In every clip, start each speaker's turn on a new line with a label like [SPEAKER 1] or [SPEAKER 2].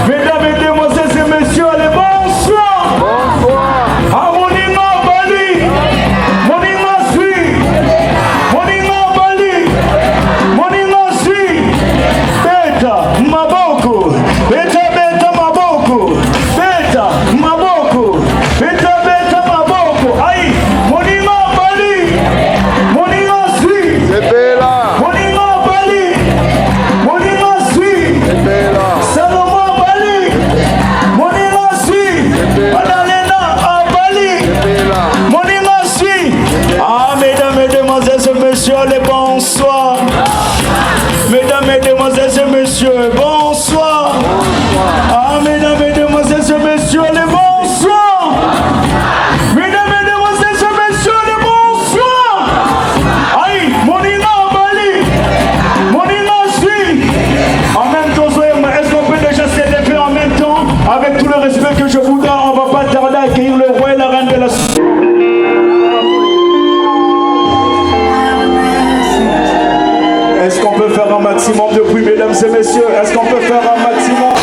[SPEAKER 1] Mesdames et demoiselles et messieurs, allez, bonsoir. Bonsoir. Amonima Bali. Monima Sui. Monima Bali. Monima Sui. Beta Maboko. Beta Beta Maboko. Beta Maboko. Beta Beta Maboko. Aïe. Monima Bali. Monima Sui.
[SPEAKER 2] C'est bella.
[SPEAKER 1] Monima Bali. Monima Sui.
[SPEAKER 2] C'est bella.
[SPEAKER 1] Salomon Bali. Monima Sui. Madalena Bali.
[SPEAKER 2] Bella.
[SPEAKER 1] Monima Sui. Ah, mesdames et demoiselles et messieurs, les bonsoir. Mesdames et demoiselles et messieurs, bonsoir. Ah, mesdames et demoiselles et messieurs, les bonsoir. Mesdames et demoiselles et messieurs, les bonsoir. Aïe, Monina Bali. Monina Sui. En même temps, est-ce qu'on peut déjà célébrer en même temps? Avec tout le respect que je vous donne, on va pas tarder à accueillir le roi et la reine de la Est-ce qu'on peut faire un maximum de bruit, mesdames et messieurs? Est-ce qu'on peut faire un maximum?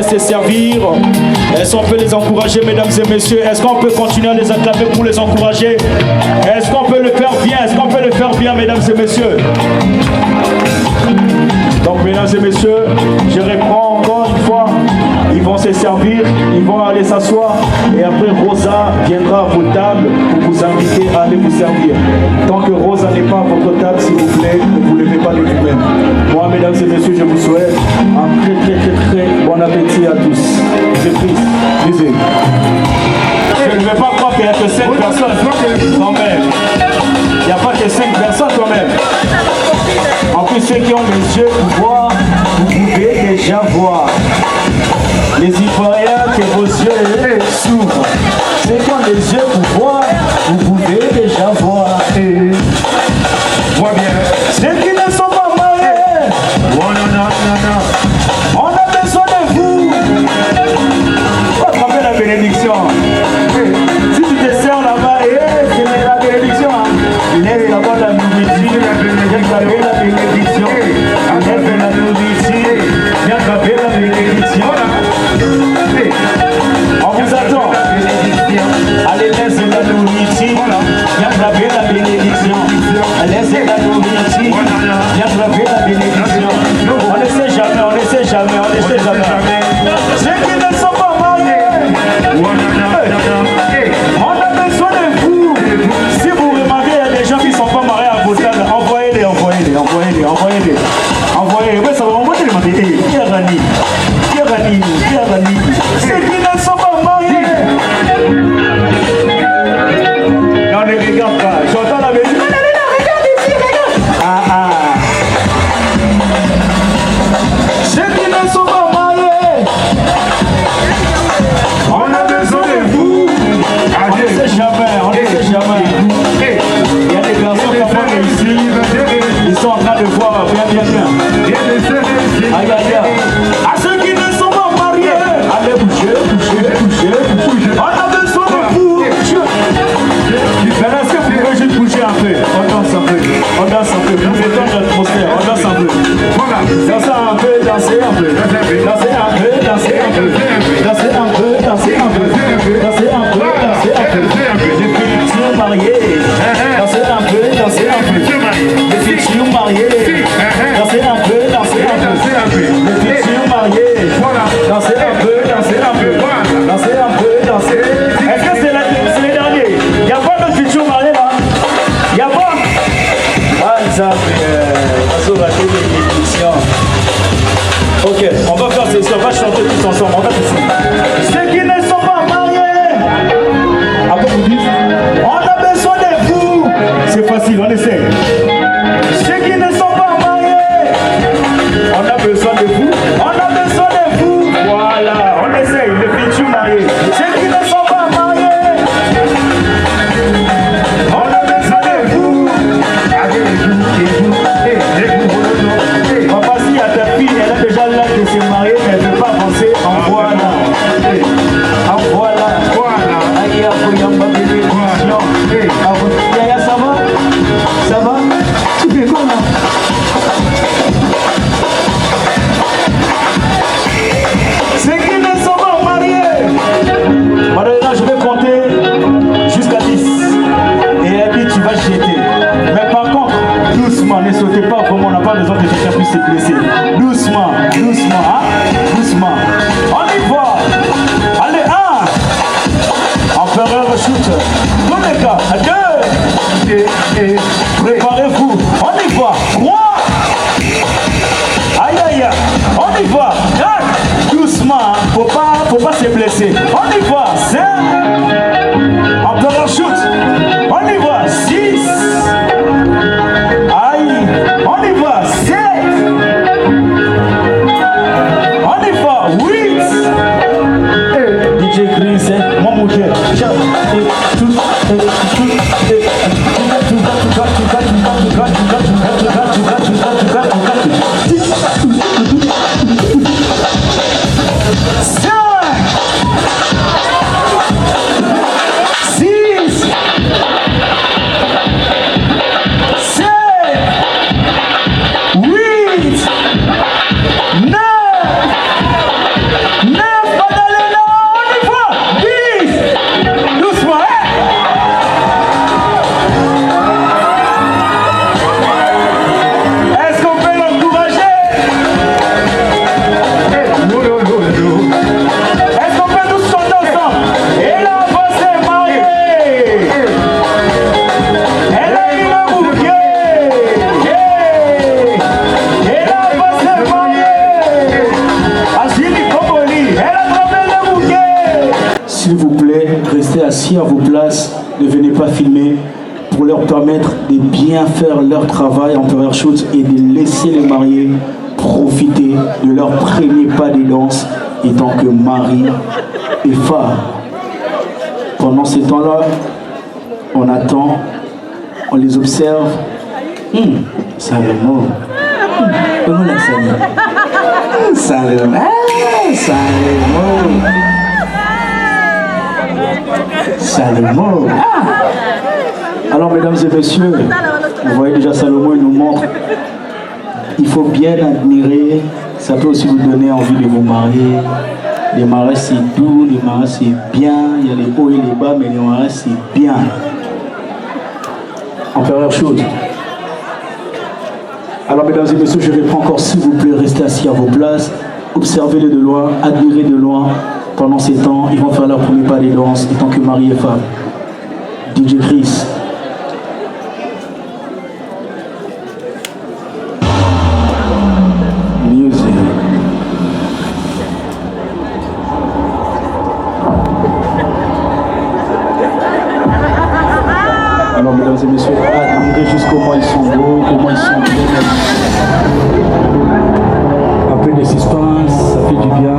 [SPEAKER 1] Se servir. Est-ce qu'on peut les encourager, mesdames et messieurs? Est-ce qu'on peut continuer à les acclamer pour les encourager? Est-ce qu'on peut le faire bien? Est-ce qu'on peut le faire bien, mesdames et messieurs? Donc, mesdames et messieurs, je reprends encore une fois. Ils vont
[SPEAKER 2] se servir, ils vont aller s'asseoir et après Rosa viendra à vos tables pour vous inviter à aller vous servir. Tant que Rosa n'est pas à votre table, s'il vous plaît, ne vous levez pas de vous-même. Moi, mesdames et messieurs, je vous souhaite un très bon appétit à tous. Je prie, lisez. Je ne vais pas croire qu'il n'y a que 5 personnes quand même. Il n'y a pas que 5 personnes quand même. En plus, ceux qui ont les yeux pour voir, vous pouvez déjà voir. Les Ivoiriens, que vos yeux s'ouvrent. Ceux qui ont les yeux pour voir, vous pouvez déjà voir. Vois bien. Ceux qui ne sont pas mariés, on a besoin de vous. On va attraper la bénédiction. Si tu te sers là-bas, c'est la bénédiction. Laisse d'abord la nourriture, viens graver la bénédiction. Laisse la nourriture, viens graver la bénédiction. On vous attend. Allez, laisse la nourriture, viens graver la bénédiction. Laisse la nourriture, viens graver la bénédiction. On ne sait jamais, on ne sait jamais, on ne sait jamais. Ceux qui ne sont pas mariés, on a besoin de vous. Si vous remarquez, il y a des gens qui ne sont pas mariés à vos tables, envoyez-les. Oui, ça va, on va te demander, qui est Rani? Ceux qui ne sont pas mariés. Non, ne regarde pas, j'entends la musique. Non, regarde ici, regarde. Ceux qui ne sont pas mariés, on a besoin de vous. On ne sait jamais. Il y a des personnes qui sont ici, ils sont en train de voir bien. Aïe. À ceux qui ne sont pas mariés, allez bouger. On a besoin de vous. Maintenant, est-ce que vous pouvez juste bouger un peu? On danse un peu. Vous détendez l'atmosphère, on danse un peu. Dansez un peu. Les futurs mariés, dansez un peu. Les futurs mariés, dansez un peu. Les futurs mariés, dansez un peu. Est-ce que c'est les derniers? Il n'y a pas de futurs mariés là? Il n'y a pas? Ah, ça fait l'émission. Ok, on va faire ceci, on va chanter tous ensemble. On va faire ceci. Ceux qui ne sont pas mariés, après vous dites, on a besoin de vous. C'est facile, on essaie. Ceux qui ne sont pas mariés, on a besoin de vous. Voilà, on essaye, les futurs mariés. Ceux qui ne sont pas mariés, on a besoin de vous. Papa, si à ta fille, elle a déjà l'âge de se marier, mais elle ne veut pas avancer, en voilà. Aïe, Yaya, ça va? Tu fais quoi là? Ceux qui ne sont pas mariés. Maintenant, je vais compter jusqu'à 10. Et elle dit, tu vas jeter. Mais par contre, doucement, ne sautez pas, vraiment, on n'a pas besoin de jeter, puis se blesser. Doucement, doucement. On y va. Allez, 1. Empereur shoot. Tous les gars, 2. Et préparez-vous. On y va. 3. Aïe. On y va. 4. Doucement, faut pas se blesser. On y va. 5. Empereur shoot. On y va. 6. Aïe. On y va. 7. On y va. 8. DJ Gris, mon mouquet. pas filmer, pour leur permettre de bien faire leur travail en première chose et de laisser les mariés profiter de leur premier pas de danse en tant que mari et femme. Pendant ce temps-là, on attend, on les observe. Ça le mot. Comment la ça le mot. Ça le mot. Alors, mesdames et messieurs, vous voyez déjà Salomon, il nous montre, il faut bien admirer, ça peut aussi vous donner envie de vous marier. Les mariages c'est doux, les mariages c'est bien, il y a les hauts et les bas, mais les mariages c'est bien. En première chose. Alors, mesdames et messieurs, je reprends encore, s'il vous plaît, restez assis à vos places, observez-les de loin, admirez de loin. Pendant ces temps, ils vont faire leur premier pas de danse en tant que mari et femme. DJ Chris. Music. Alors, mesdames et messieurs, admirez juste comment ils sont beaux, comment ils sont beaux. Un peu de suspense, ça fait du bien.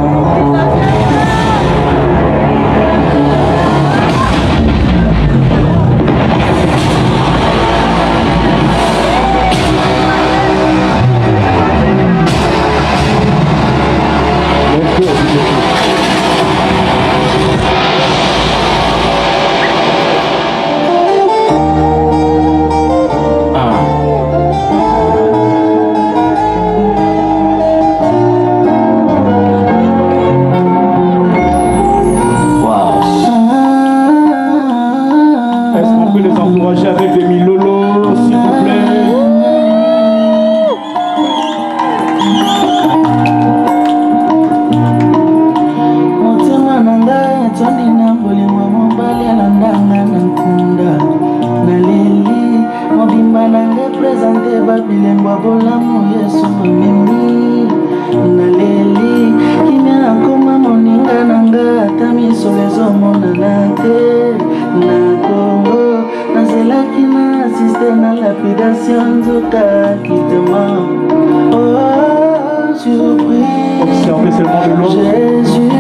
[SPEAKER 3] Observez seulement de l'eau. Jésus.